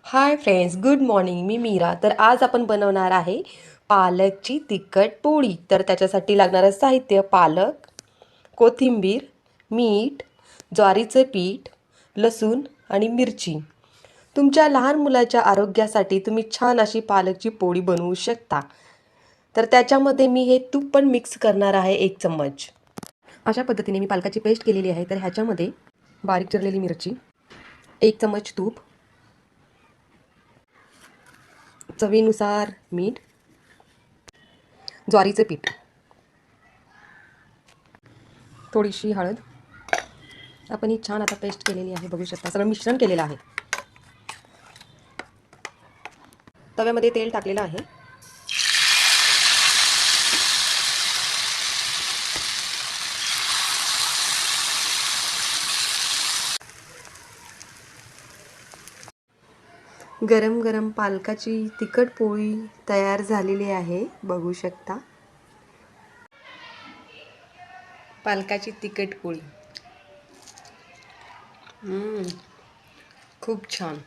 हाय friends, good morning. मी मीरा. तर आज आपण बनवणार आहे पालकची तिखट पोळी. तर त्याच्यासाठी लागणारं साहित्य: पालक, कोथिंबीर, मीठ, ज्वारीचं पीठ, लसूण आणि मिरची. तुमच्या लहान मुलाच्या आरोग्यासाठी तुम्ही छान अशी पालकची पोळी बनवू शकता. तर त्याच्यामध्ये मी हे तूप पण मिक्स करणार आहे 1 चम्मच. अशा पद्धतीने मी पालकाची पेस्ट केलेली आहे. तर ह्याच्यामध्ये बारीक चिरलेली मिरची, 1 चम्मच तूप, चवीनुसार मीठ, ज्वारीचे पीठ, थोडीशी हळद. आपण ही छान आता पेस्ट केलेली आहे, बघू शकता. सगळं मिश्रण केलेलं आहे. तव्यामध्ये तेल टाकलेलं आहे. गरम गरम पालकाची तिखट पोळी तयार झालेली आहे, बघू शकता. पालकाची तिखट पोळी खूप छान.